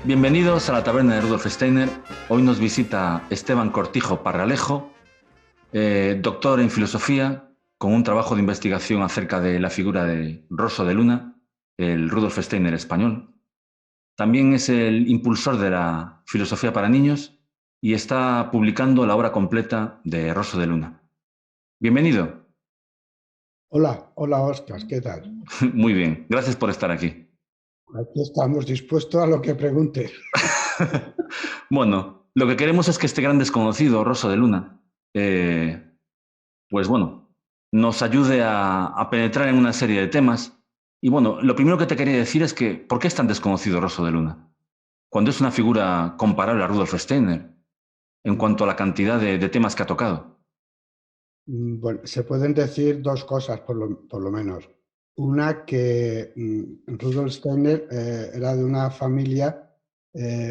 Bienvenidos a la taberna de Rudolf Steiner. Hoy nos visita Esteban Cortijo Parralejo, doctor en filosofía, con un trabajo de investigación acerca de la figura de Rosso de Luna, el Rudolf Steiner español. También es el impulsor de la filosofía para niños y está publicando la obra completa de Rosso de Luna. Bienvenido. Hola Óscar, ¿qué tal? Muy bien, gracias por estar aquí. Aquí estamos dispuestos a lo que preguntes. Bueno, lo que queremos es que este gran desconocido, Rosso de Luna, pues bueno, nos ayude a penetrar en una serie de temas. Y bueno, lo primero que te quería decir es que, ¿por qué es tan desconocido Rosso de Luna? Cuando es una figura comparable a Rudolf Steiner en cuanto a la cantidad de temas que ha tocado. Bueno, se pueden decir dos cosas por lo menos. Una, que Rudolf Steiner era de una familia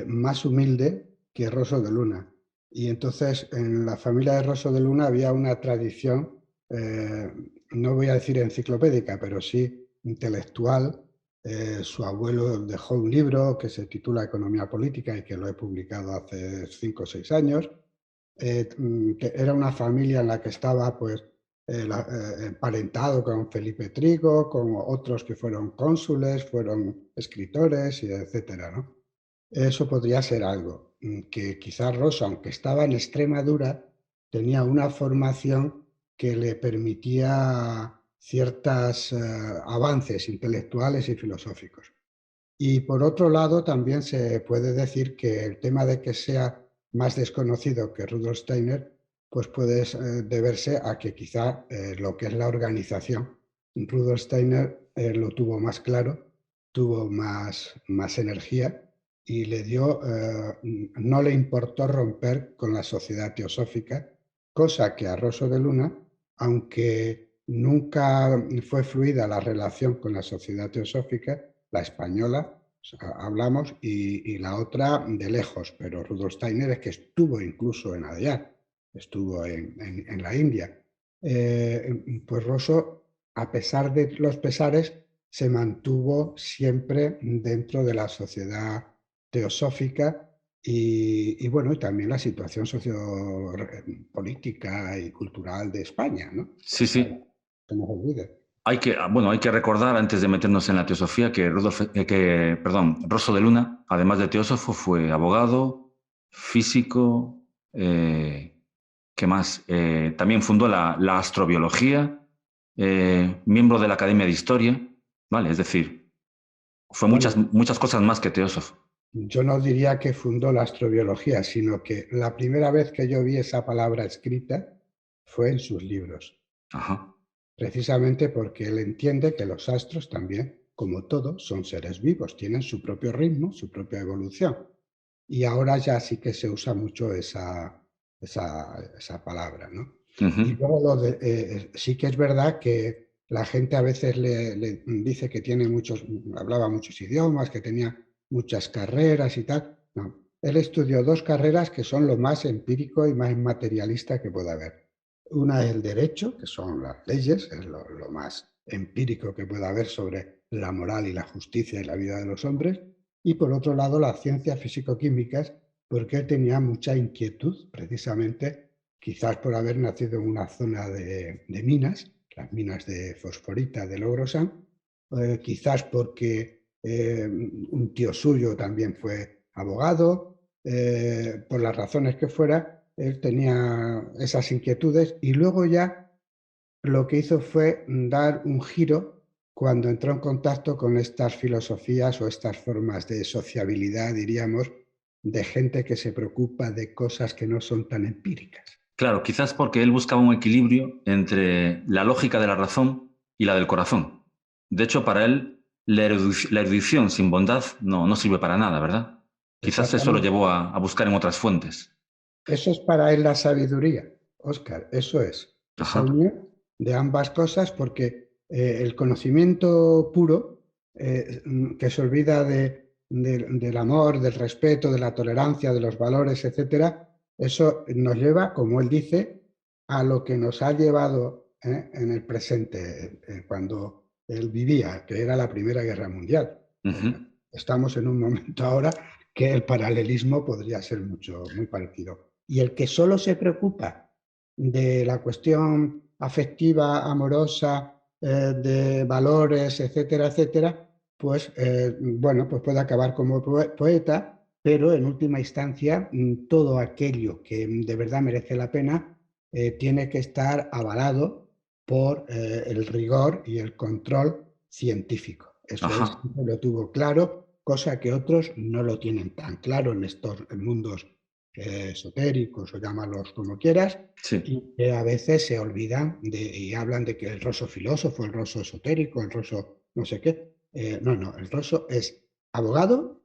más humilde que Rosso de Luna. Y entonces en la familia de Rosso de Luna había una tradición, no voy a decir enciclopédica, pero sí intelectual. Su abuelo dejó un libro que se titula Economía Política y que lo he publicado hace 5 o 6 años. Que era una familia en la que estaba pues emparentado con Felipe Trigo, con otros que fueron cónsules, fueron escritores, y etcétera, ¿no? Eso podría ser algo que quizás Rosso, aunque estaba en Extremadura, tenía una formación que le permitía ciertos avances intelectuales y filosóficos. Y por otro lado, también se puede decir que el tema de que sea más desconocido que Rudolf Steiner, pues puede deberse a que quizá lo que es la organización, Rudolf Steiner lo tuvo más claro, tuvo más energía y no le importó romper con la sociedad teosófica, cosa que a Rosso de Luna, aunque nunca fue fluida la relación con la sociedad teosófica, la española, hablamos, y la otra de lejos, pero Rudolf Steiner es que estuvo incluso en allá, estuvo en la India. Pues Rosso, a pesar de los pesares, se mantuvo siempre dentro de la sociedad teosófica y bueno, y también la situación sociopolítica y cultural de España, ¿no? Sí, sí. Que no se olvide. Hay que recordar, antes de meternos en la teosofía, que Rosso de Luna, además de teósofo, fue abogado, físico, ¿qué más? También fundó la astrobiología, miembro de la Academia de Historia, ¿vale? Es decir, fue Bueno, muchas cosas más que teósofo. yo no diría que fundó la astrobiología, sino que la primera vez que yo vi esa palabra escrita fue en sus libros, Ajá. precisamente porque él entiende que los astros también, como todos, son seres vivos, tienen su propio ritmo, su propia evolución. Y ahora ya sí que se usa mucho esa palabra, ¿no? Y Ujú. luego sí que es verdad que la gente a veces le dice que hablaba muchos idiomas, que tenía muchas carreras y tal. No, él estudió 2 carreras que son lo más empírico y más materialista que puede haber. Una es el derecho, que son las leyes, es lo más empírico que puede haber sobre la moral y la justicia y la vida de los hombres. Y por otro lado, las ciencias físico-químicas, porque él tenía mucha inquietud, precisamente, quizás por haber nacido en una zona de minas, las minas de fosforita de Logrosán, quizás porque un tío suyo también fue abogado, por las razones que fuera, él tenía esas inquietudes y luego ya lo que hizo fue dar un giro cuando entró en contacto con estas filosofías o estas formas de sociabilidad, diríamos, de gente que se preocupa de cosas que no son tan empíricas. Claro, quizás porque él buscaba un equilibrio entre la lógica de la razón y la del corazón. De hecho, para él, la erudición sin bondad no sirve para nada, ¿verdad? Quizás eso lo Exactamente. llevó a buscar en otras fuentes. Eso es para él la sabiduría, Óscar, eso es. Esa Ajá. unión de ambas cosas, porque el conocimiento puro, que se olvida del amor, del respeto, de la tolerancia, de los valores, etcétera, eso nos lleva, como él dice, a lo que nos ha llevado en el presente, cuando él vivía, que era la Primera Guerra Mundial. Ujú. Estamos en un momento ahora que el paralelismo podría ser muy parecido. Y el que solo se preocupa de la cuestión afectiva, amorosa, de valores, etcétera, etcétera, pues bueno, pues puede acabar como poeta, pero en última instancia todo aquello que de verdad merece la pena tiene que estar avalado por el rigor y el control científico. Eso él Ajá. siempre lo tuvo claro, cosa que otros no lo tienen tan claro en estos mundos esotéricos o llámalos como quieras, Sí. y que a veces se olvidan y hablan de que el ruso filósofo, el ruso esotérico, el ruso no sé qué. No, el ruso es abogado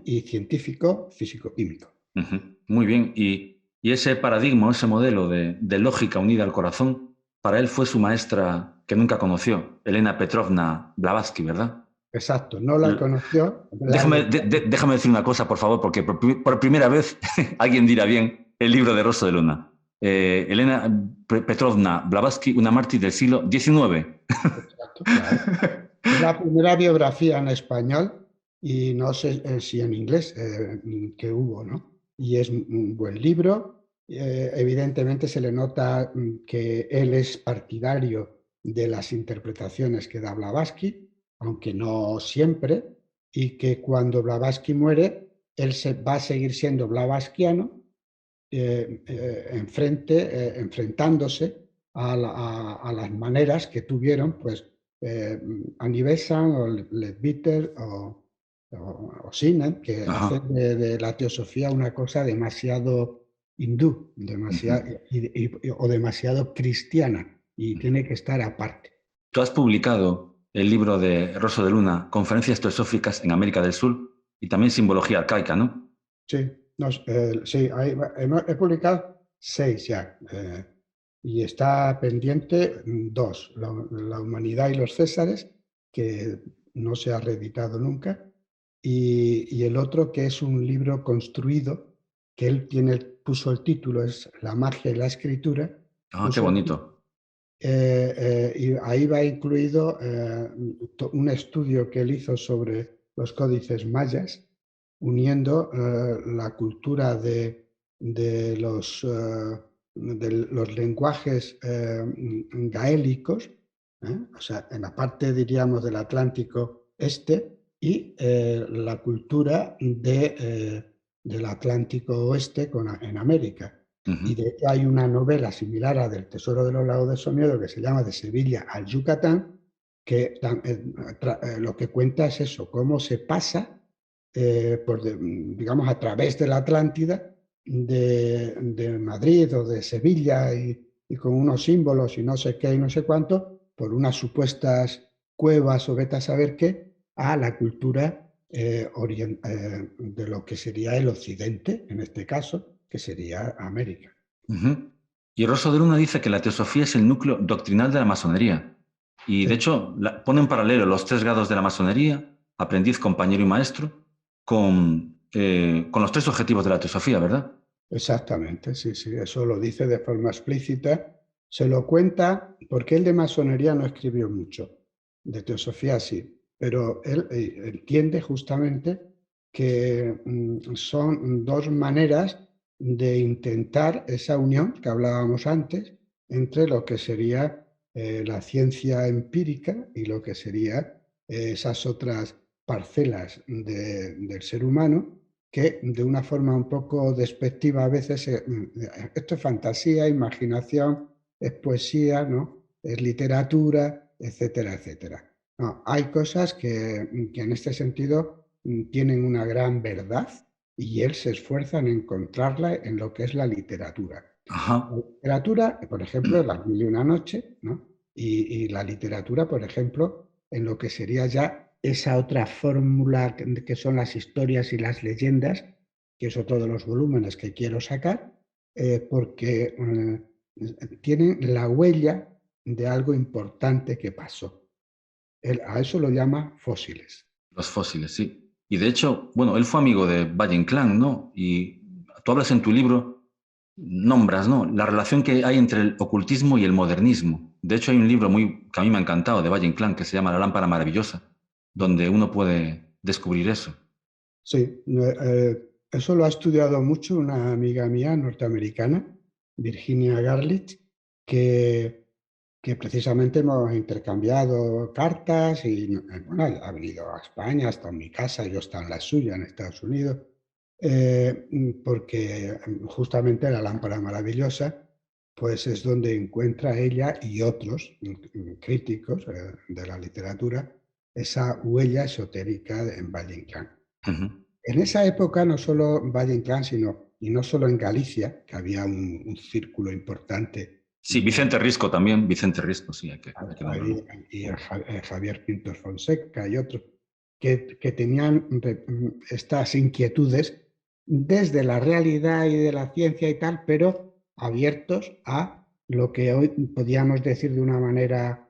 y científico físico-químico. Ujú. Muy bien. Y ese paradigma, ese modelo de lógica unida al corazón, para él fue su maestra que nunca conoció, Elena Petrovna Blavatsky, ¿verdad? Exacto, no la conoció. Déjame decir una cosa, por favor, porque por primera vez alguien dirá bien el libro de Rosso de Luna. Elena Petrovna Blavatsky, una mártir del siglo XIX. Exacto, claro. Es la primera biografía en español y no sé si en inglés que hubo, ¿no? Y es un buen libro. Evidentemente se le nota que él es partidario de las interpretaciones que da Blavatsky, aunque no siempre, y que cuando Blavatsky muere, él va a seguir siendo blavatskiano, enfrentándose a las maneras que tuvieron, pues, Annie Besant o Leadbeater o Sinan, que Ajá. hacen de la teosofía una cosa demasiado hindú, demasiado, Ujú. o demasiado cristiana, y Ujú. tiene que estar aparte. Tú has publicado el libro de Rosso de Luna, Conferencias Teosóficas en América del Sur y también Simbología Arcaica, ¿no? Sí, no, sí, he publicado 6 ya, y está pendiente 2, la Humanidad y los Césares, que no se ha reeditado nunca, y el otro que es un libro construido, que él puso el título, es La magia y la escritura, Ah, qué puso el título, bonito. y ahí va incluido un estudio que él hizo sobre los códices mayas, uniendo la cultura de los lenguajes gaélicos, o sea, en la parte, diríamos, del Atlántico Este, y la cultura del Atlántico Oeste en América. Ujú. Y de hecho hay una novela similar a del Tesoro de los Lagos de Somiedo que se llama De Sevilla al Yucatán, que lo que cuenta es eso, cómo se pasa digamos, a través de la Atlántida, de Madrid o de Sevilla y con unos símbolos y no sé qué y no sé cuánto, por unas supuestas cuevas o vete a saber qué, a la cultura de lo que sería el Occidente, en este caso, que sería América. Ujú. Y Rosso de Luna dice que la teosofía es el núcleo doctrinal de la masonería. Y de Sí, hecho pone en paralelo los 3 grados de la masonería, aprendiz, compañero y maestro, con los 3 objetivos de la teosofía, ¿verdad? exactamente, sí, sí, eso lo dice de forma explícita, se lo cuenta porque él de masonería no escribió mucho, de teosofía sí, pero él entiende justamente que son dos maneras de intentar esa unión que hablábamos antes entre lo que sería la ciencia empírica y lo que sería esas otras parcelas del ser humano que de una forma un poco despectiva a veces, esto es fantasía, imaginación, es poesía, ¿no? Es literatura, etcétera, etcétera. No, hay cosas que en este sentido tienen una gran verdad y él se esfuerza en encontrarla en lo que es la literatura. La Ajá. literatura, por ejemplo, Las mil y una noche, ¿no? Y la literatura, por ejemplo, en lo que sería ya esa otra fórmula que son las historias y las leyendas, que es otro de los volúmenes que quiero sacar, porque tienen la huella de algo importante que pasó. Él a eso lo llama fósiles. Los fósiles, sí. Y de hecho, bueno, él fue amigo de Valle Inclán, ¿no? Y tú hablas en tu libro, nombras, ¿no? La relación que hay entre el ocultismo y el modernismo. De hecho, hay un libro que a mí me ha encantado de Valle Inclán que se llama La lámpara maravillosa, donde uno puede descubrir eso. Sí, eso lo ha estudiado mucho una amiga mía norteamericana, Virginia Garlich, que, que precisamente hemos intercambiado cartas y bueno, ha venido a España, está en mi casa, yo está en la suya en Estados Unidos, porque justamente la lámpara maravillosa pues es donde encuentra ella y otros críticos de la literatura esa huella esotérica en Valle Inclán. Ujú. En esa época, no solo en Valle Inclán, y no solo en Galicia, que había un círculo importante Sí, Vicente Risco también, Vicente Risco, sí, hay que nombrarlo. y Javier Pintos Fonseca y otros, que tenían estas inquietudes desde la realidad y de la ciencia y tal, pero abiertos a lo que hoy podríamos decir de una manera,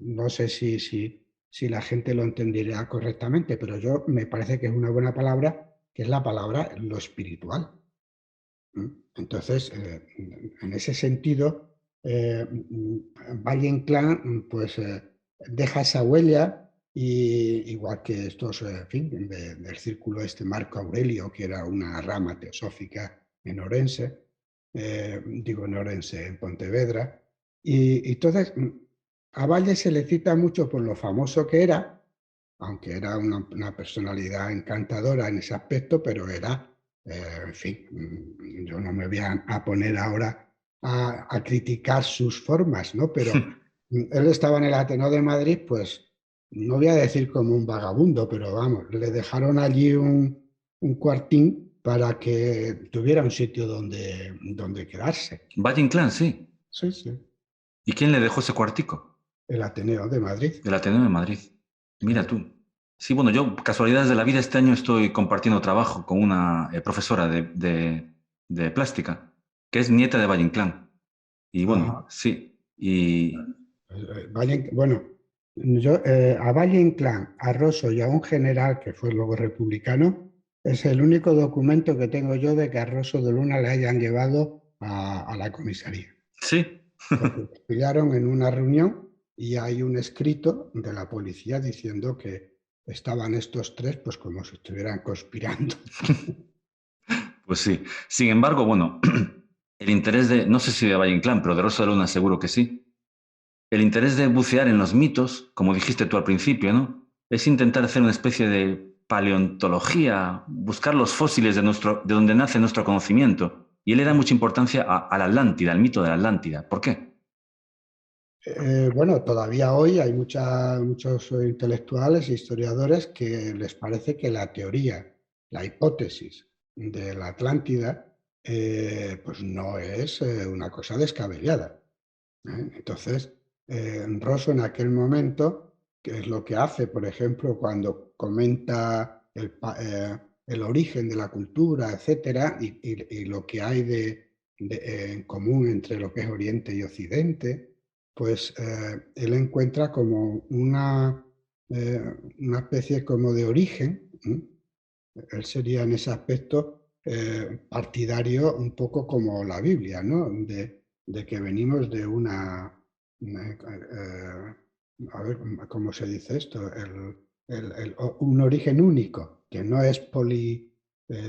no sé si la gente lo entendería correctamente, pero yo me parece que es una buena palabra, que es la palabra lo espiritual. Entonces, en ese sentido, Valle Inclán pues, deja esa huella, y, igual que estos, en fin, del círculo este Marco Aurelio, que era una rama teosófica en Orense, digo en Orense, en Pontevedra, y entonces a Valle se le cita mucho por lo famoso que era, aunque era una personalidad encantadora en ese aspecto, pero era, en fin, yo no me voy a poner ahora a criticar sus formas, ¿no? Pero él estaba en el Ateneo de Madrid, pues no voy a decir como un vagabundo, pero vamos, le dejaron allí un cuartín para que tuviera un sitio donde quedarse. Valle Inclán, sí. Sí, sí, ¿Y quién le dejó ese cuartico? el Ateneo de Madrid. El Ateneo de Madrid. Mira Sí. tú. Sí, bueno, yo, casualidades de la vida, este año estoy compartiendo trabajo con una profesora de plástica, que es nieta de Valle Inclán. Y bueno, Ajá. sí. Y Bueno, yo a Valle Inclán, a Rosso y a un general que fue luego republicano, es el único documento que tengo yo de que a Rosso de Luna le hayan llevado a la comisaría. sí. Porque lo pillaron en una reunión y hay un escrito de la policía diciendo que estaban estos tres pues como si estuvieran conspirando. Pues sí. Sin embargo, bueno, el interés de, no sé si de Valle Inclán, pero de Rosa de Luna seguro que sí. El interés de bucear en los mitos, como dijiste tú al principio, ¿no? Es intentar hacer una especie de paleontología, buscar los fósiles de donde nace nuestro conocimiento. Y él le da mucha importancia a la Atlántida, al mito de la Atlántida. ¿Por qué? Bueno, todavía hoy hay muchos intelectuales e historiadores que les parece que la teoría, la hipótesis de la Atlántida, pues no es una cosa descabellada. Entonces, Rosso en aquel momento, que es lo que hace, por ejemplo, cuando comenta el origen de la cultura, etcétera, y lo que hay en común entre lo que es Oriente y Occidente, pues él encuentra como eh, una especie como de origen. Él sería en ese aspecto partidario un poco como la Biblia, ¿no? De que venimos de a ver, ¿cómo se dice esto? Un origen único, que no es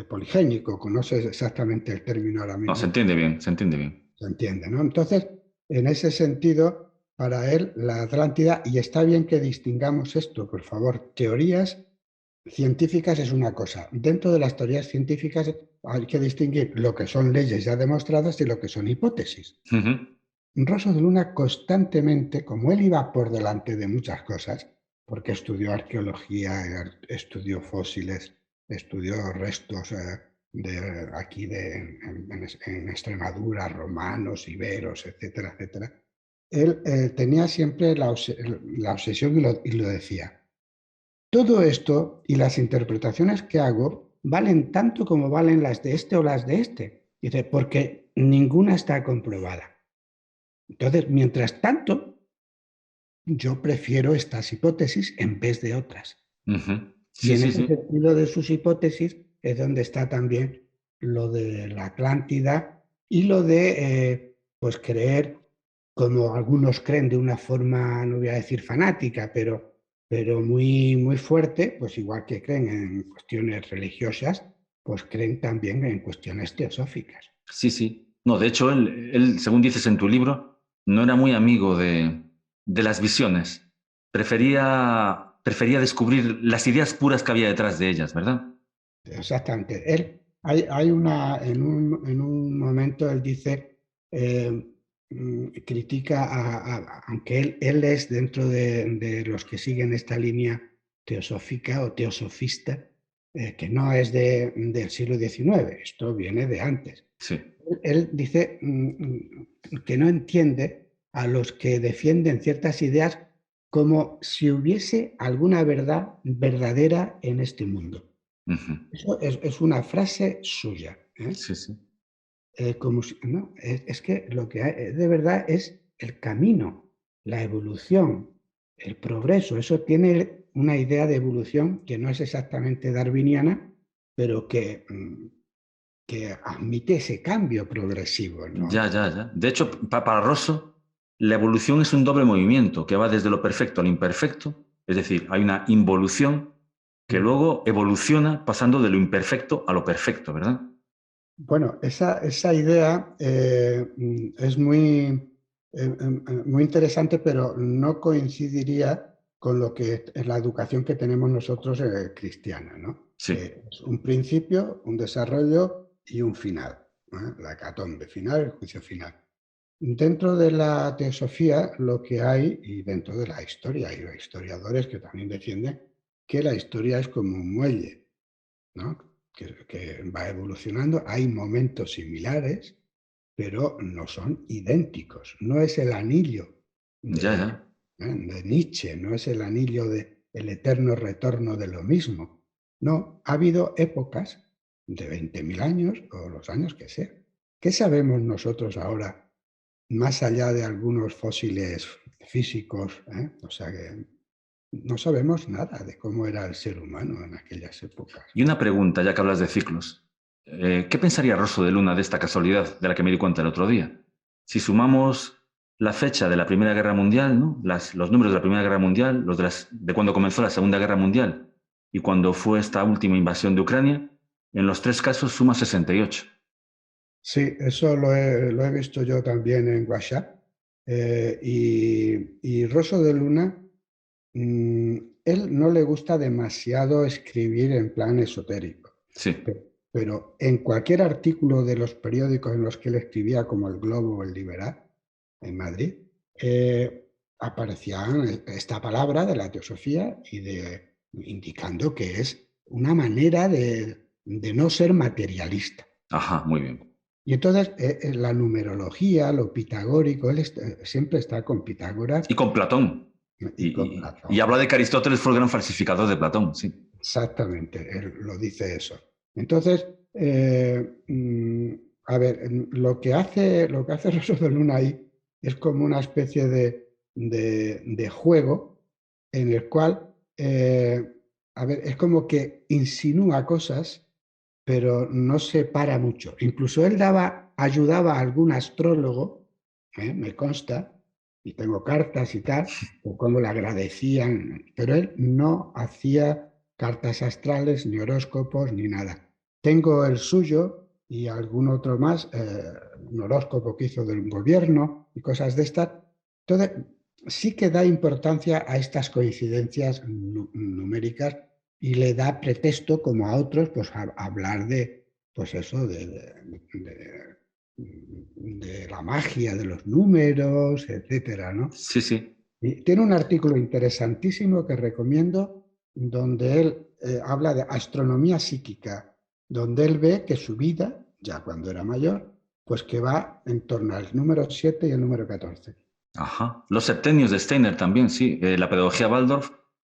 poligénico, no sé exactamente el término ahora No, se mismo, entiende bien, se entiende bien. se entiende, ¿no? Entonces, en ese sentido, para él, la Atlántida, y está bien que distingamos esto, por favor, teorías científicas es una cosa. Dentro de las teorías científicas hay que distinguir lo que son leyes ya demostradas y lo que son hipótesis. Ujú. Rosso de Luna constantemente, como él iba por delante de muchas cosas, porque estudió arqueología, estudió fósiles, estudió restos aquí en Extremadura, romanos, iberos, etcétera, etcétera, él tenía siempre la obsesión y lo decía. Todo esto y las interpretaciones que hago valen tanto como valen las de este o las de este. Dice, porque ninguna está comprobada. Entonces, mientras tanto, yo prefiero estas hipótesis en vez de otras. Ujú. Y Sí, en sí, ese sí. sentido de sus hipótesis es donde está también lo de la Atlántida y lo de pues creer, como algunos creen de una forma, no voy a decir fanática, pero pero muy, muy fuerte, pues igual que creen en cuestiones religiosas, pues creen también en cuestiones teosóficas. Sí, sí. No, de hecho, él, según dices en tu libro, no era muy amigo de las visiones. Prefería descubrir las ideas puras que había detrás de ellas, ¿verdad? Exactamente. En un momento él dice, eh, critica, aunque él es dentro de los que siguen esta línea teosófica o teosofista, que no es del siglo XIX, esto viene de antes. Sí. Él dice que no entiende a los que defienden ciertas ideas como si hubiese alguna verdad verdadera en este mundo. Ujú. Eso es una frase suya, ¿eh? Sí, sí. Como no, es que lo que hay de verdad es el camino, la evolución, el progreso. Eso tiene una idea de evolución que no es exactamente darwiniana, pero que admite ese cambio progresivo, ¿no? Ya, ya, ya. De hecho, para Rosso, la evolución es un doble movimiento que va desde lo perfecto al imperfecto, es decir, hay una involución que Mm. luego evoluciona pasando de lo imperfecto a lo perfecto, ¿verdad? Bueno, esa idea es muy interesante, pero no coincidiría con lo que es la educación que tenemos nosotros cristiana, ¿no? Sí. Que es un principio, un desarrollo y un final, ¿eh? La hecatombe final, el juicio final. Dentro de la teosofía lo que hay, y dentro de la historia, hay historiadores que también defienden que la historia es como un muelle, ¿no? Que va evolucionando. Hay momentos similares, pero no son idénticos. No es el anillo Ya, de, ya. de Nietzsche, no es el anillo de el eterno retorno de lo mismo. No, ha habido épocas de 20.000 años o los años que sea. ¿Qué sabemos nosotros ahora, más allá de algunos fósiles físicos? O sea que no sabemos nada de cómo era el ser humano en aquellas épocas. Y una pregunta, ya que hablas de ciclos. ¿Qué pensaría Rosso de Luna de esta casualidad de la que me di cuenta el otro día? Si sumamos la fecha de la Primera Guerra Mundial, ¿no? Los números de la Primera Guerra Mundial, los de cuando comenzó la Segunda Guerra Mundial y cuando fue esta última invasión de Ucrania, en los tres casos suma 68. Sí, eso lo he visto yo también en WhatsApp. Y Rosso de Luna, él no le gusta demasiado escribir en plan esotérico, Sí, pero en cualquier artículo de los periódicos en los que él escribía, como El Globo o El Liberal, en Madrid, aparecía esta palabra de la teosofía indicando que es una manera de no ser materialista. ajá, muy bien. Y entonces la numerología, lo pitagórico, siempre está con Y Pitágoras con Platón. y con Y Platón. habla de que Aristóteles fue el gran falsificador de Platón, sí. Exactamente, él lo dice eso. Entonces, a ver, lo que hace Rosso de Luna ahí es como una especie de juego en el cual, a ver, es como que insinúa cosas, pero no se para mucho. Incluso él ayudaba a algún astrólogo, me consta, y tengo cartas y tal, o cómo le agradecían, pero él no hacía cartas astrales, ni horóscopos, ni nada. Tengo el suyo y algún otro más, un horóscopo que hizo del gobierno y cosas de estas. Entonces, sí que da importancia a estas coincidencias numéricas y le da pretexto, como a otros, pues a hablar de, pues eso, de la magia de los números, etcétera, ¿no? Sí, sí. Y tiene un artículo interesantísimo que recomiendo, donde él habla de astronomía psíquica, donde él ve que su vida, ya cuando era mayor, pues que va en torno al número 7 y el número 14. Ajá. Los septenios de Steiner también, sí. La pedagogía Waldorf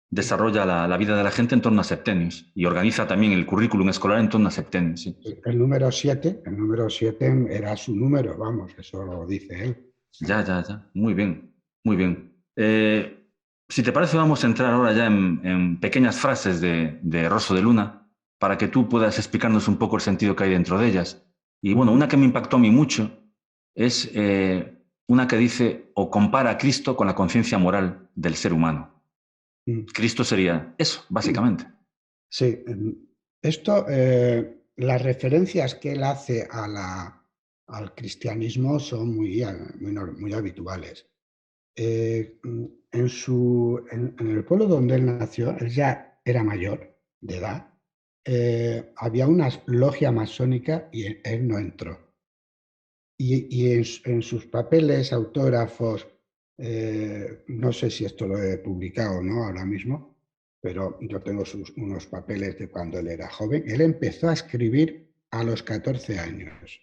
desarrolla la vida de la gente en torno a septenios y organiza también el currículum escolar en torno a septenios, sí. El número 7 era su número, vamos, eso lo dice él. Ya, ya, ya. Muy bien, muy bien. Si te parece, vamos a entrar ahora ya en pequeñas frases de Rosso de Luna para que tú puedas explicarnos un poco el sentido que hay dentro de ellas. Y bueno, una que me impactó a mí mucho es una que dice o compara a Cristo con la conciencia moral del ser humano. Cristo sería eso, básicamente. Sí, esto, las referencias que él hace al cristianismo son muy habituales. En el pueblo donde él nació, él ya era mayor de edad, había una logia masónica y él no entró. Y en sus papeles, autógrafos, no sé si esto lo he publicado o no ahora mismo, pero yo tengo unos papeles de cuando él era joven. Él empezó a escribir a los 14 años.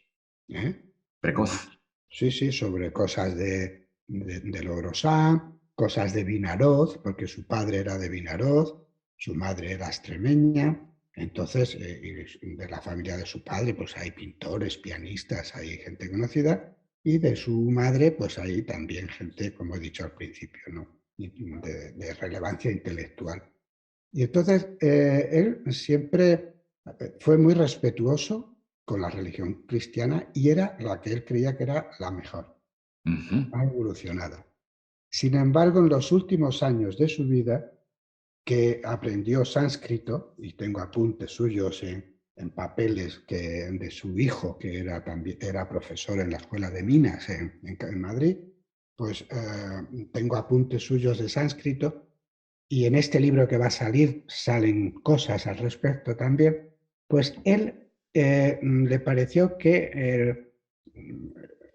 ¿eh? Precoz. Sí, sí, sobre cosas de Logrosán, cosas de Vinaroz, porque su padre era de Vinaroz, su madre era extremeña. Entonces, y de la familia de su padre, pues hay pintores, pianistas, hay gente conocida, y de su madre, pues hay también gente, como he dicho al principio, ¿no? De relevancia intelectual. Y entonces, él siempre fue muy respetuoso con la religión cristiana y era la que él creía que era la mejor, más evolucionada. Sin embargo, en los últimos años de su vida, que aprendió sánscrito, y tengo apuntes suyos en papeles de su hijo, que también era profesor en la Escuela de Minas en Madrid, pues tengo apuntes suyos de sánscrito, y en este libro que va a salir salen cosas al respecto también, pues él le pareció que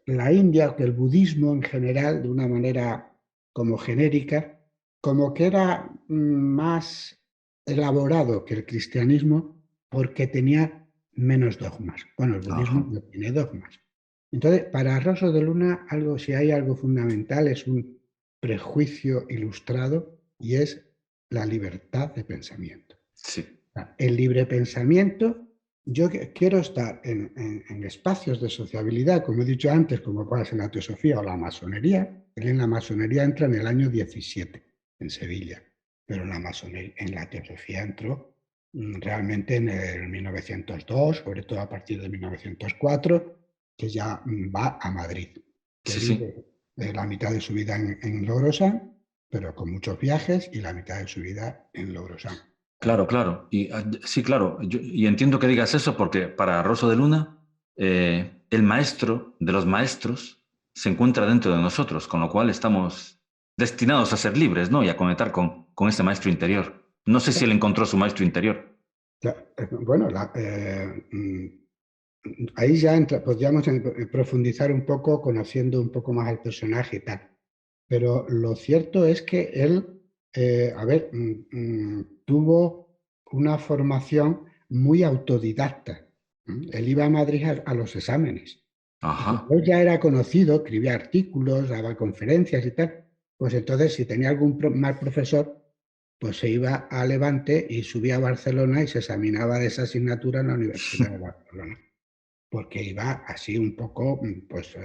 la India, que el budismo en general, de una manera como genérica, como que era más elaborado que el cristianismo porque tenía menos dogmas. Bueno, el budismo Ajá. no tiene dogmas. Entonces, para Rosso de Luna, si hay algo fundamental, es un prejuicio ilustrado y es la libertad de pensamiento. Sí. El libre pensamiento, yo quiero estar en espacios de sociabilidad, como he dicho antes, como puede ser la teosofía o la masonería. Él en la masonería entra en el año 17, en Sevilla, pero en la teosofía entró realmente en el 1902, sobre todo a partir de 1904, que ya va a Madrid, que Sí, sí. vive la mitad de su vida en Logrosán, pero con muchos viajes, y la mitad de su vida en Logrosán. Claro, claro. Y sí, claro. Y entiendo que digas eso porque para Rosso de Luna, el maestro de los maestros se encuentra dentro de nosotros, con lo cual estamos destinados a ser libres, ¿no? Y a conectar con ese maestro interior. No sé si él encontró su maestro interior. Bueno, ahí ya podríamos profundizar un poco, conociendo un poco más al personaje y tal. Pero lo cierto es que él, tuvo una formación muy autodidacta. Él iba a Madrid a los exámenes. Y Ajá. como él ya era conocido, escribía artículos, daba conferencias y tal, pues entonces si tenía algún mal profesor, pues se iba a Levante y subía a Barcelona y se examinaba de esa asignatura en la Universidad de Barcelona, porque iba así un poco pues,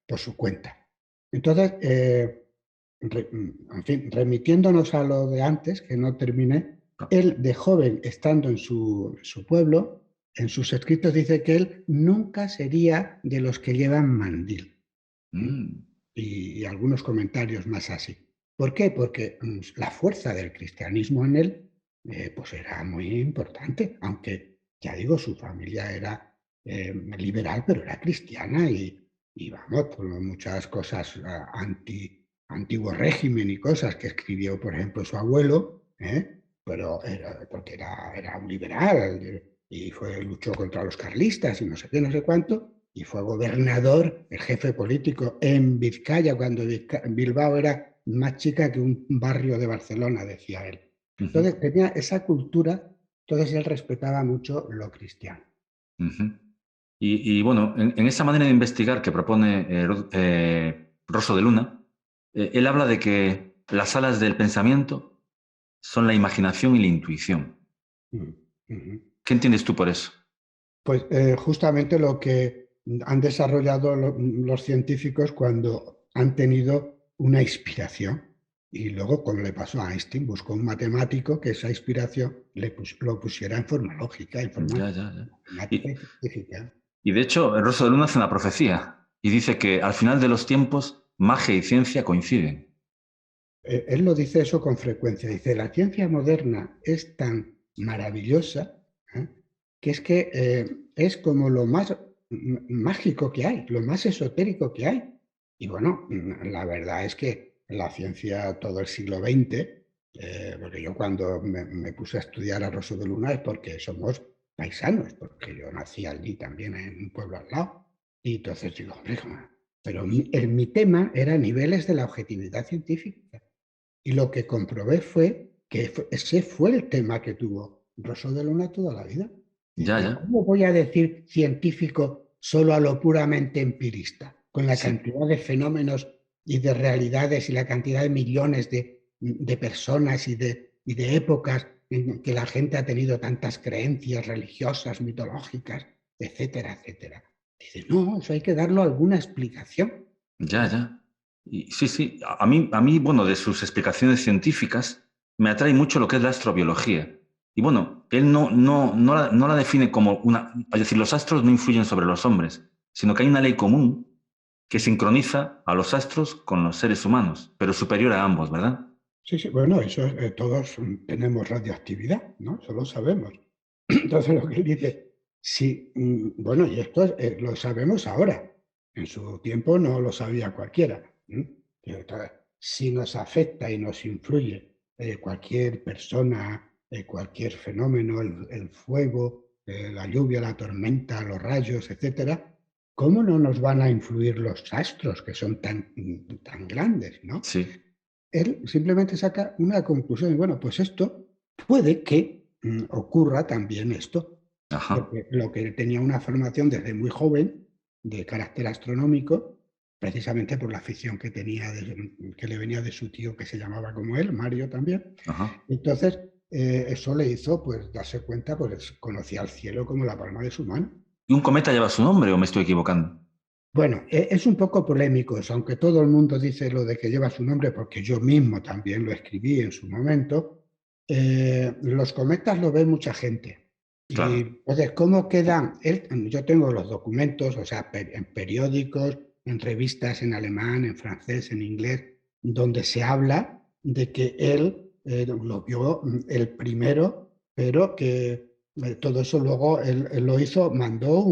por su cuenta. Entonces, en fin, remitiéndonos a lo de antes, que no terminé, él de joven, estando en su pueblo, en sus escritos dice que él nunca sería de los que llevan mandil. ¿m? Mm. Y algunos comentarios más así. ¿Por qué? Porque la fuerza del cristianismo en él pues era muy importante, aunque ya digo, su familia era liberal, pero era cristiana y vamos, por muchas cosas antiguo régimen y cosas que escribió, por ejemplo, su abuelo, pero porque era un liberal y luchó contra los carlistas y no sé qué, no sé cuánto, y fue gobernador, el jefe político en Vizcaya, cuando Bilbao era más chica que un barrio de Barcelona, decía él. Entonces tenía esa cultura, entonces él respetaba mucho lo cristiano. Ujú. Y bueno, en esa manera de investigar que propone Rosso de Luna, él habla de que las alas del pensamiento son la imaginación y la intuición. Uh -huh. ¿Qué entiendes tú por eso? Pues justamente lo que han desarrollado los científicos cuando han tenido una inspiración. Y luego, como le pasó a Einstein, buscó un matemático que esa inspiración lo pusiera en forma lógica, en forma Ya, ya, ya. matemática y Y, científica. y de hecho, el Rosso de Luna hace una profecía y dice que al final de los tiempos magia y ciencia coinciden. él lo dice eso con frecuencia. Dice, la ciencia moderna es tan maravillosa, ¿eh? Que es es como lo más mágico que hay, lo más esotérico que hay. Y bueno, la verdad es que la ciencia todo el siglo XX, porque yo cuando me puse a estudiar a Rosso de Luna es porque somos paisanos, porque yo nací allí también en un pueblo al lado. Y entonces digo, hombre, pero mi tema era niveles de la objetividad científica. Y lo que comprobé fue que ese fue el tema que tuvo Rosso de Luna toda la vida. Ya, Pero ya. ¿cómo voy a decir científico solo a lo puramente empirista? Con la Sí. cantidad de fenómenos y de realidades y la cantidad de millones de personas y de épocas en que la gente ha tenido tantas creencias religiosas, mitológicas, etcétera, etcétera. Dice, no, eso hay que darlo alguna explicación. Ya, ya. Y sí, sí. A mí, bueno, de sus explicaciones científicas me atrae mucho lo que es la astrobiología. Y bueno, él no la define como una... Es decir, los astros no influyen sobre los hombres, sino que hay una ley común que sincroniza a los astros con los seres humanos, pero superior a ambos, ¿verdad? Sí, sí, bueno, eso todos tenemos radioactividad, ¿no? Eso lo sabemos. Entonces lo que él dice, sí, bueno, y esto lo sabemos ahora. En su tiempo no lo sabía cualquiera. Pero entonces, si nos afecta y nos influye cualquier persona, cualquier fenómeno, el fuego, la lluvia, la tormenta, los rayos, etcétera, ¿cómo no nos van a influir los astros que son tan grandes, ¿no? Sí. Él simplemente saca una conclusión y bueno, pues esto puede que ocurra también esto, Ajá. porque lo que él tenía una formación desde muy joven de carácter astronómico, precisamente por la afición que tenía, que le venía de su tío que se llamaba como él, Mario también. Ajá. Entonces, eso le hizo pues darse cuenta, pues conocía el cielo como la palma de su mano. ¿Y un cometa lleva su nombre o me estoy equivocando? Bueno, es un poco polémico eso, aunque todo el mundo dice lo de que lleva su nombre, porque yo mismo también lo escribí en su momento. Los cometas lo ve mucha gente. Y Claro. entonces, ¿cómo quedan? Yo tengo los documentos, o sea, en periódicos, en revistas en alemán, en francés, en inglés, donde se habla de que él lo vio el primero, pero que todo eso luego él lo hizo, mandó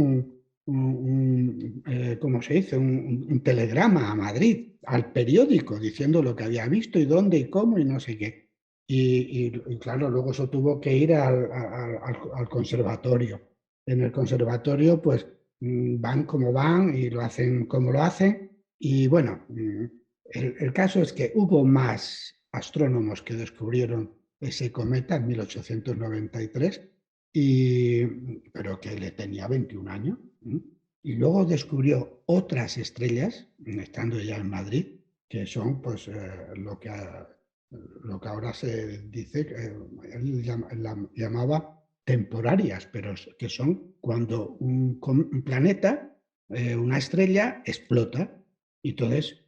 ¿cómo se dice? Un telegrama a Madrid, al periódico, diciendo lo que había visto y dónde y cómo y no sé qué. Y claro, luego eso tuvo que ir al conservatorio. En el conservatorio, pues van como van y lo hacen como lo hacen. Y bueno, el caso es que hubo más astrónomos que descubrieron ese cometa en 1893, pero que le tenía 21 años. Y luego descubrió otras estrellas, estando ya en Madrid, que son pues lo que ahora se dice, él llamaba temporarias, pero que son cuando un planeta, una estrella, explota. Y entonces,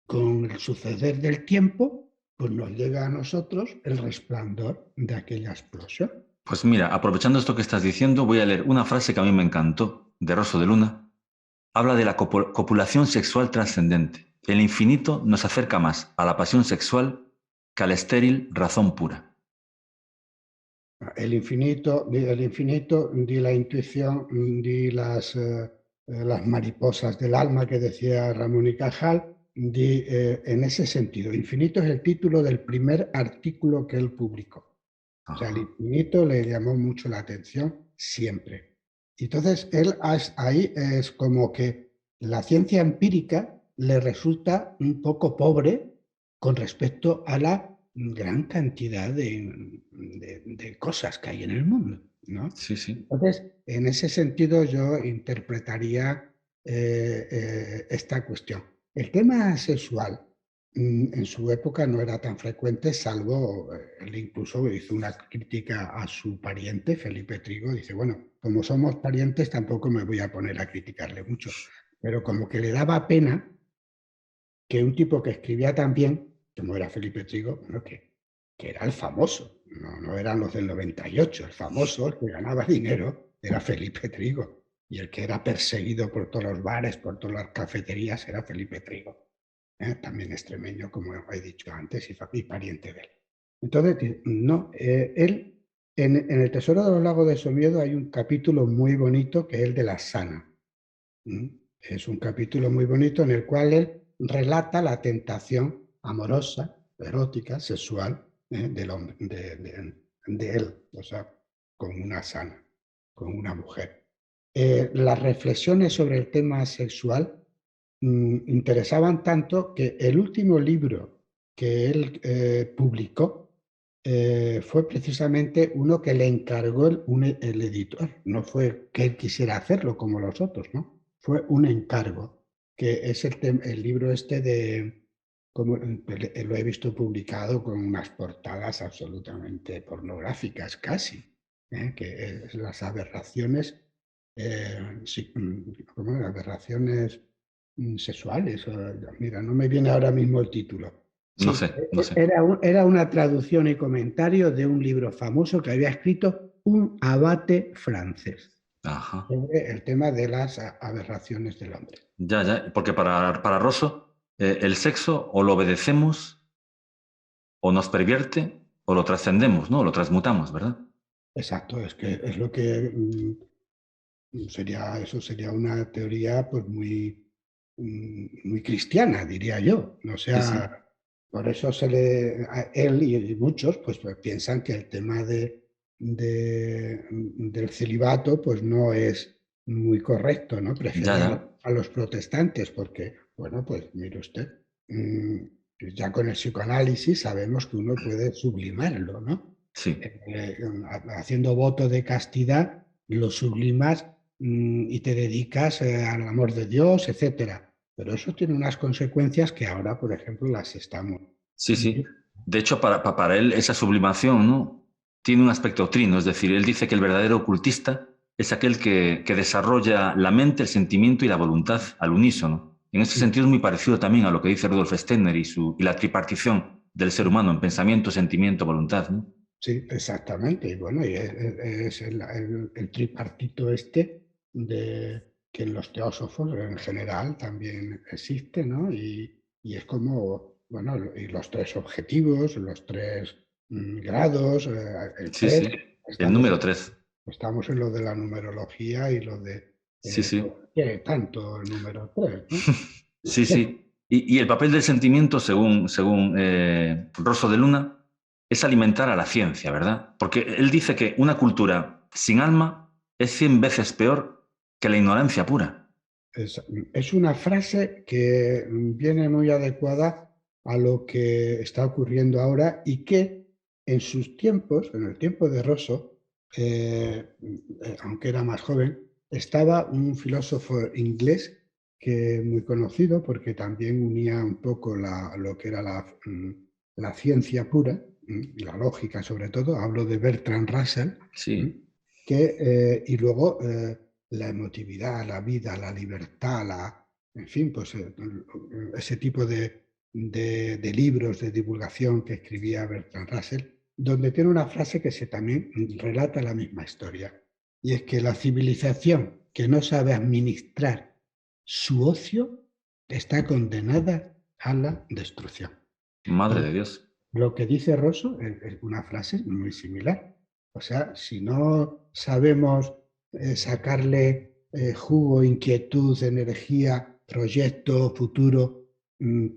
con el suceder del tiempo, pues nos llega a nosotros el resplandor de aquella explosión. Pues mira, aprovechando esto que estás diciendo, voy a leer una frase que a mí me encantó, de Rosso de Luna. Habla de la copulación sexual trascendente. El infinito nos acerca más a la pasión sexual que a la estéril razón pura. El infinito, di la intuición, di las mariposas del alma que decía Ramón y Cajal, di en ese sentido. Infinito es el título del primer artículo que él publicó. O sea, el Ajá. infinito le llamó mucho la atención siempre. Entonces, él ahí es como que la ciencia empírica le resulta un poco pobre con respecto a la gran cantidad de cosas que hay en el mundo, ¿no? Sí, sí. Entonces, en ese sentido yo interpretaría esta cuestión. El tema sexual en su época no era tan frecuente, salvo, él incluso hizo una crítica a su pariente, Felipe Trigo, dice, bueno, como somos parientes tampoco me voy a poner a criticarle mucho, pero como que le daba pena que un tipo que escribía tan bien, como era Felipe Trigo, bueno, que era el famoso, no eran los del 98, el famoso, el que ganaba dinero, era Felipe Trigo, y el que era perseguido por todos los bares, por todas las cafeterías, era Felipe Trigo. también extremeño, como he dicho antes, y pariente de él. Entonces, no, él, en El tesoro de los lagos de Somiedo hay un capítulo muy bonito que es el de la sana. Es un capítulo muy bonito en el cual él relata la tentación amorosa, erótica, sexual del hombre, de él, o sea, con una sana, con una mujer. Las reflexiones sobre el tema sexual interesaban tanto que el último libro que él publicó fue precisamente uno que le encargó el editor. No fue que él quisiera hacerlo como los otros, ¿no? Fue un encargo, que es el libro este de, como, lo he visto publicado con unas portadas absolutamente pornográficas, casi, que es las aberraciones, ¿cómo era? Aberraciones sexuales. Mira, no me viene ahora mismo el título. No Sí, sé, no sé. era una traducción y comentario de un libro famoso que había escrito un abate francés Ajá. sobre el tema de las aberraciones del hombre. Ya, ya, porque para Rosso el sexo o lo obedecemos o nos pervierte o lo trascendemos, ¿no? Lo transmutamos, ¿verdad? Exacto, es que es lo que eso sería una teoría pues muy cristiana, diría yo. O Sí, sí. sea, por eso a él y muchos pues piensan que el tema del celibato pues no es muy correcto, ¿no? Ya, Prefieren ya. a los protestantes porque, bueno, pues mire usted, ya con el psicoanálisis sabemos que uno puede sublimarlo, ¿no? Sí. Haciendo voto de castidad, lo sublimas y te dedicas al amor de Dios, etcétera. Pero eso tiene unas consecuencias que ahora, por ejemplo, las estamos Sí, sí. viviendo. De hecho, para él esa sublimación, ¿no? Tiene un aspecto trino, es decir, él dice que el verdadero ocultista es aquel que desarrolla la mente, el sentimiento y la voluntad al unísono. En ese sentido es muy parecido también a lo que dice Rudolf Steiner y la tripartición del ser humano en pensamiento, sentimiento, voluntad, ¿no? Sí, exactamente. Y bueno, y es el tripartito este que en los teósofos en general también existe, ¿no? Y es como, bueno, y los tres objetivos, los tres grados, el Sí, 3, sí. El estamos, número 3. estamos en lo de la numerología y lo de, Sí, sí. ¿por qué tanto el número 3, ¿no? Sí, sí. Y el papel del sentimiento, según Rosso de Luna, es alimentar a la ciencia, ¿verdad? Porque él dice que una cultura sin alma es 100 veces peor que la ignorancia pura. Es una frase que viene muy adecuada a lo que está ocurriendo ahora y que en sus tiempos, en el tiempo de Rosso, aunque era más joven, estaba un filósofo inglés que muy conocido porque también unía un poco lo que era la ciencia pura, y la lógica sobre todo. Hablo de Bertrand Russell, Sí, y luego la emotividad, la vida, la libertad, en fin, pues ese tipo de libros de divulgación que escribía Bertrand Russell, donde tiene una frase que también relata la misma historia, y es que la civilización que no sabe administrar su ocio está condenada a la destrucción. madre Y de Dios. lo que dice Rosso es una frase muy similar. O sea, si no sabemos sacarle jugo, inquietud, energía, proyecto, futuro,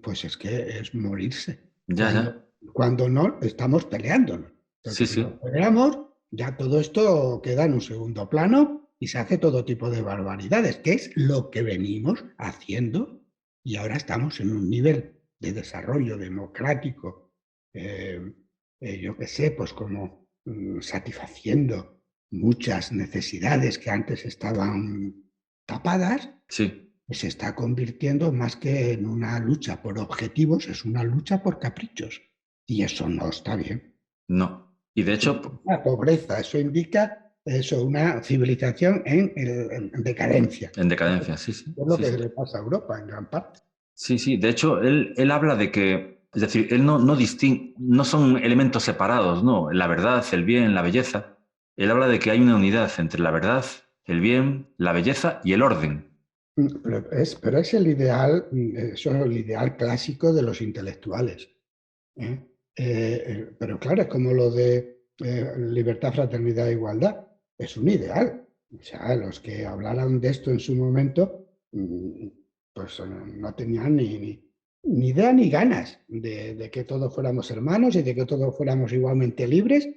pues es que es morirse. Ya, ya. Cuando no, estamos peleándonos. Sí, Porque si sí. nos peleamos, ya todo esto queda en un segundo plano y se hace todo tipo de barbaridades, que es lo que venimos haciendo y ahora estamos en un nivel de desarrollo democrático, yo qué sé, pues como satisfaciendo muchas necesidades que antes estaban tapadas, Sí. se está convirtiendo más que en una lucha por objetivos, es una lucha por caprichos. Y eso no está bien. No. Y de Eso hecho, indica una pobreza, eso indica una civilización en decadencia. en Es decadencia, sí, sí. lo Sí, que sí. le pasa a Europa en gran parte. Sí, sí. De hecho, él habla de que, es decir, él no distingue, no son elementos separados, ¿no? La verdad, el bien, la belleza. Él habla de que hay una unidad entre la verdad, el bien, la belleza y el orden. Pero es el ideal, eso es el ideal clásico de los intelectuales, ¿eh? Pero claro, es como lo de libertad, fraternidad e igualdad. Es un ideal. O sea, los que hablaran de esto en su momento, pues no tenían ni idea ni ganas de que todos fuéramos hermanos y de que todos fuéramos igualmente libres,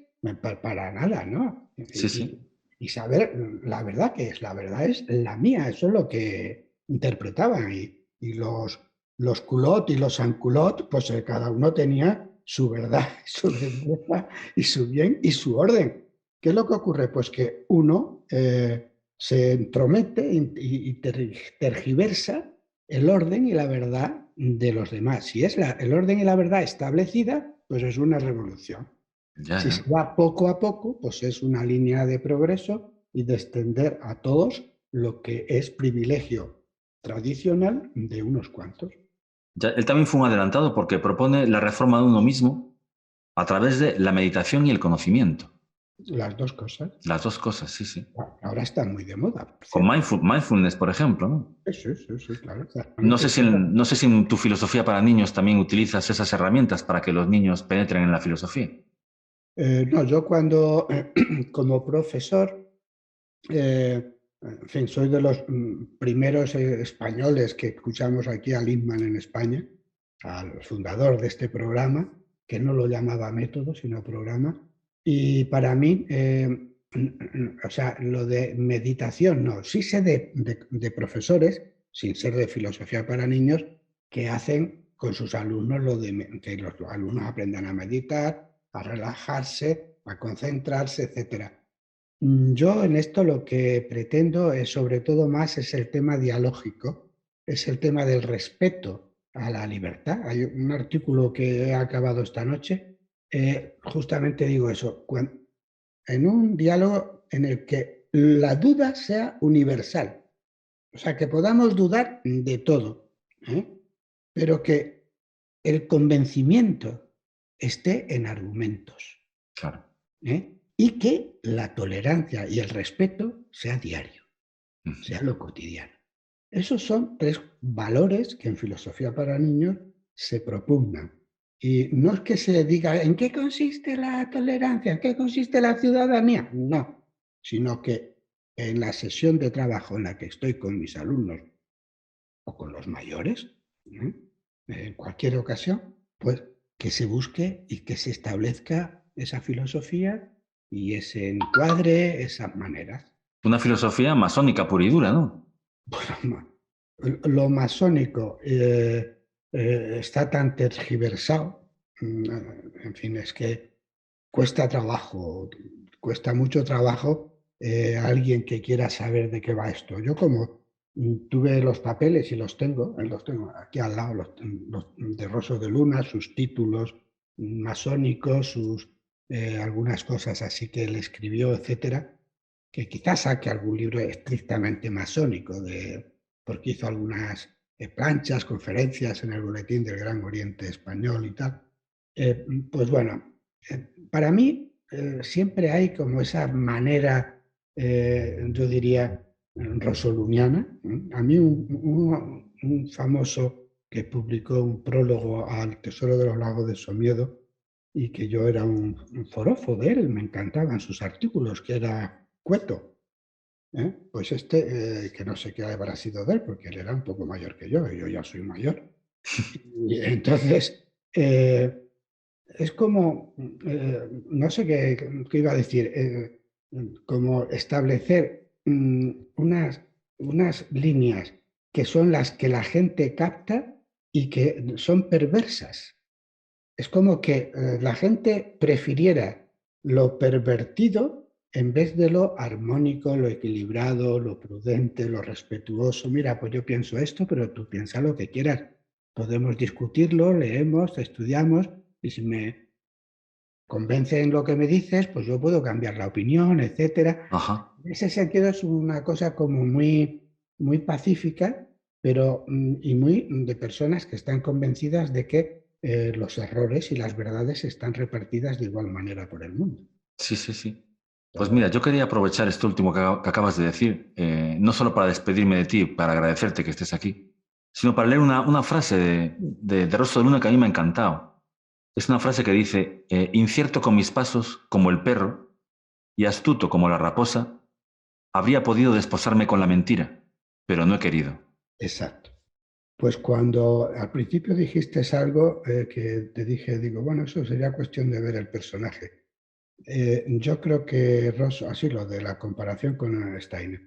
para nada, ¿no? Sí, sí. Y saber la verdad que es, la verdad es la mía, eso es lo que interpretaban. Y los culot y los sans-culot, pues cada uno tenía su verdad, su grandeza y su bien y su orden. ¿Qué es lo que ocurre? Pues que uno se entromete y tergiversa el orden y la verdad de los demás. Si es el orden y la verdad establecida, pues es una revolución. Ya, Si se ya. va poco a poco, pues es una línea de progreso y de extender a todos lo que es privilegio tradicional de unos cuantos. Ya, él también fue un adelantado porque propone la reforma de uno mismo a través de la meditación y el conocimiento. Las dos cosas. Las dos cosas, sí, sí. Ahora están muy de moda, por Con cierto. mindfulness, por ejemplo, ¿no? Sí, sí, sí, claro. No sé Exactamente. si no sé si en tu filosofía para niños también utilizas esas herramientas para que los niños penetren en la filosofía. No, yo cuando, como profesor, en fin, soy de los primeros españoles que escuchamos aquí a Lindman en España, al fundador de este programa, que no lo llamaba método, sino programa. Y para mí, o sea, lo de meditación, no, sí sé de profesores, sin ser de filosofía para niños, que hacen con sus alumnos lo de que los alumnos aprendan a meditar, a relajarse, a concentrarse, etcétera. Yo en esto lo que pretendo es sobre todo más es el tema dialógico, es el tema del respeto a la libertad. Hay un artículo que he acabado esta noche, justamente digo eso, en un diálogo en el que la duda sea universal, o sea, que podamos dudar de todo, ¿eh? Pero que el convencimiento esté en argumentos. Claro. Y que la tolerancia y el respeto sea diario, Ujú. sea lo cotidiano. Esos son tres valores que en filosofía para niños se propugnan. Y no es que se diga en qué consiste la tolerancia, en qué consiste la ciudadanía, no, sino que en la sesión de trabajo en la que estoy con mis alumnos o con los mayores, ¿eh? En cualquier ocasión, pues que se busque y que se establezca esa filosofía y ese encuadre, esas maneras. Una filosofía masónica pura y dura, ¿no? Bueno, lo masónico está tan tergiversado, en fin, es que cuesta mucho trabajo alguien que quiera saber de qué va esto. Yo como tuve los papeles y los tengo aquí al lado, los de Rosso de Luna, sus títulos masónicos, algunas cosas así que él escribió, etcétera, que quizás saque algún libro estrictamente masónico, porque hizo algunas planchas, conferencias en el Boletín del Gran Oriente Español y tal. Pues bueno, para mí siempre hay como esa manera, yo diría, rosoluniana. A mí un famoso que publicó un prólogo al Tesoro de los Lagos de Somiedo y que yo era un forofo de él, me encantaban sus artículos, que era Cueto. Pues que no sé qué habrá sido de él, porque él era un poco mayor que yo ya soy mayor. Y entonces, es como, no sé qué iba a decir, como establecer unas líneas que son las que la gente capta y que son perversas. Es como que la gente prefiriera lo pervertido en vez de lo armónico, lo equilibrado, lo prudente, lo respetuoso. Mira, pues yo pienso esto, pero tú piensa lo que quieras. Podemos discutirlo, leemos, estudiamos, y si me convence en lo que me dices, pues yo puedo cambiar la opinión, etcétera. Ajá. En ese sentido es una cosa como muy pacífica, pero y muy de personas que están convencidas de que los errores y las verdades están repartidas de igual manera por el mundo. Sí, sí, sí. Pues mira, yo quería aprovechar esto último que acabas de decir, no solo para despedirme de ti, para agradecerte que estés aquí, sino para leer una frase de Rosso de Luna que a mí me ha encantado. Es una frase que dice, incierto con mis pasos como el perro y astuto como la raposa, habría podido desposarme con la mentira, pero no he querido. Exacto. Pues cuando al principio dijiste algo que te dije, digo, bueno, eso sería cuestión de ver el personaje. Yo creo que Rosso, así lo de la comparación con Steiner,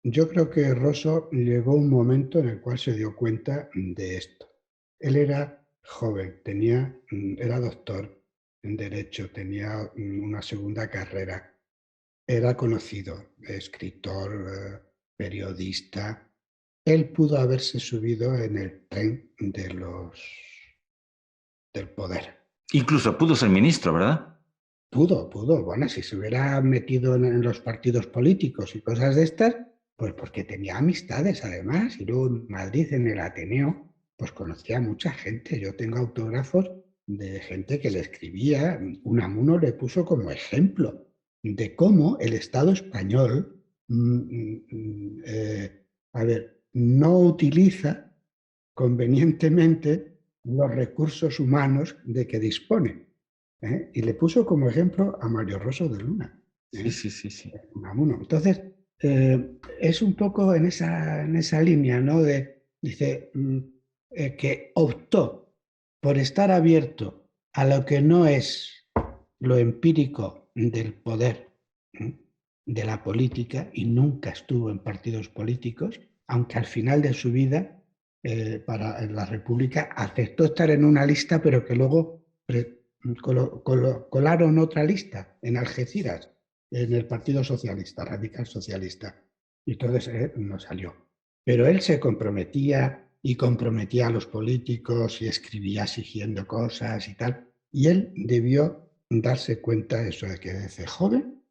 yo creo que Rosso llegó un momento en el cual se dio cuenta de esto. Él era joven, era doctor en Derecho, tenía una segunda carrera, era conocido, escritor, periodista. Él pudo haberse subido en el tren del poder. Incluso pudo ser ministro, ¿verdad? Pudo. Bueno, si se hubiera metido en los partidos políticos y cosas de estas, pues porque tenía amistades además. Y luego en Madrid, en el Ateneo, pues conocía a mucha gente. Yo tengo autógrafos de gente que le escribía. Unamuno le puso como ejemplo de cómo el Estado español, a ver, no utiliza convenientemente los recursos humanos de que dispone. Y le puso como ejemplo a Mario Rosso de Luna, Sí, sí, sí, sí. Unamuno. Entonces, es un poco en esa línea, ¿no? Dice que optó por estar abierto a lo que no es lo empírico del poder, de la política, y nunca estuvo en partidos políticos, aunque al final de su vida, para la República, aceptó estar en una lista, pero que luego colaron otra lista en Algeciras, en el Partido Socialista, Radical Socialista. Y entonces no salió. Pero él se comprometía y comprometía a los políticos y escribía exigiendo cosas y tal. Y él debió darse cuenta de eso, de que desde joven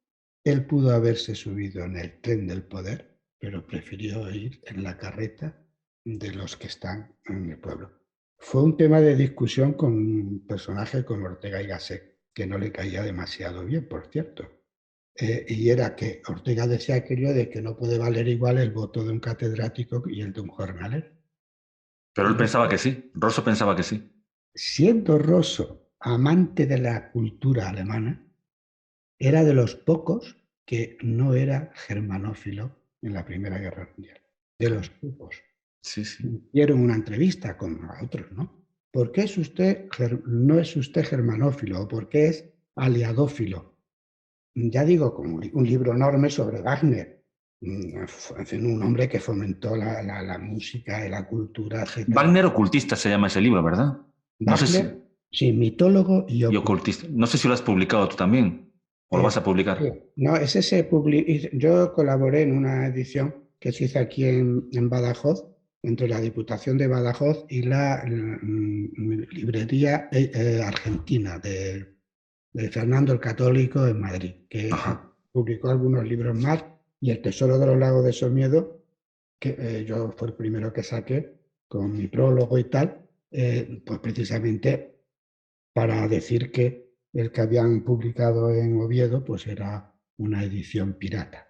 él pudo haberse subido en el tren del poder, pero prefirió ir en la carreta de los que están en el pueblo. Fue un tema de discusión con un personaje como Ortega y Gasset, que no le caía demasiado bien, por cierto. Y era que Ortega decía aquello de que no puede valer igual el voto de un catedrático y el de un jornalero. Pero él Y pensaba que sí, Rosso pensaba que sí. siendo Rosso amante de la cultura alemana, era de los pocos que no era germanófilo en la Primera Guerra Mundial. De los pocos. Sí, sí. Hicieron una entrevista con otros, ¿no? ¿Por qué no es usted germanófilo o por qué es aliadófilo? Ya digo, como un libro enorme sobre Wagner, en fin, un hombre que fomentó la música y la cultura, etc. Wagner ocultista se llama ese libro, ¿verdad? No sé Wagner, si... sí, mitólogo y Y ocultista. ocultista. No sé si lo has publicado tú también, o lo vas a Sí, publicar. no, yo colaboré en una edición que se hizo aquí en Badajoz, entre la Diputación de Badajoz y la librería argentina de Fernando el Católico en Madrid, que Ajá. publicó algunos libros más, y El Tesoro de los Lagos de Somiedo, que yo fue el primero que saqué con mi prólogo y tal, pues precisamente para decir que el que habían publicado en Oviedo pues era una edición pirata.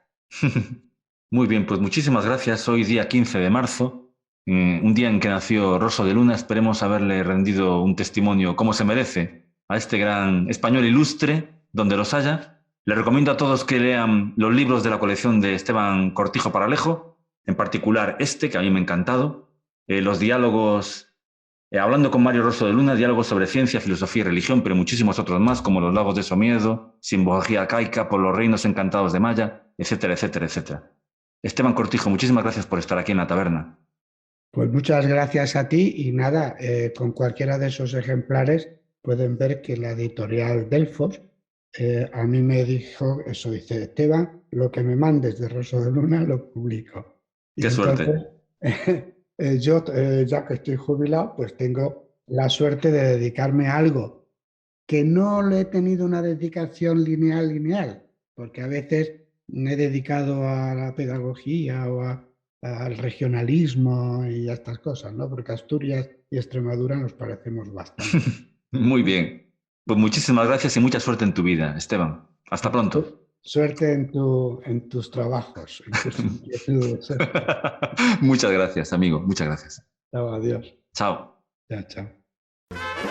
Muy bien, pues muchísimas gracias. Hoy día 15 de marzo, un día en que nació Rosso de Luna. Esperemos haberle rendido un testimonio como se merece a este gran español ilustre, donde los haya. Le recomiendo a todos que lean los libros de la colección de Esteban Cortijo Paralejo, en particular este, que a mí me ha encantado, los diálogos, hablando con Mario Rosso de Luna, diálogos sobre ciencia, filosofía y religión, pero muchísimos otros más, como Los Lagos de Somiedo, Simbología Arcaica, Por los Reinos Encantados de Maya, etcétera, etcétera, etcétera. Esteban Cortijo, muchísimas gracias por estar aquí en la taberna. Pues muchas gracias a ti y nada, con cualquiera de esos ejemplares pueden ver que la editorial Delfos a mí me dijo eso, dice, Esteban, lo que me mandes de Rosso de Luna lo publico. Y Qué entonces suerte. yo, ya que estoy jubilado, pues tengo la suerte de dedicarme a algo que no le he tenido una dedicación lineal, porque a veces me he dedicado a la pedagogía al regionalismo y a estas cosas, ¿no? Porque Asturias y Extremadura nos parecemos bastante. Muy bien. Pues muchísimas gracias y mucha suerte en tu vida, Esteban. Hasta pronto. suerte en tus trabajos, en tus inquietudes. Muchas gracias, amigo. Muchas gracias. Chao, adiós. Chao. Chao, chao.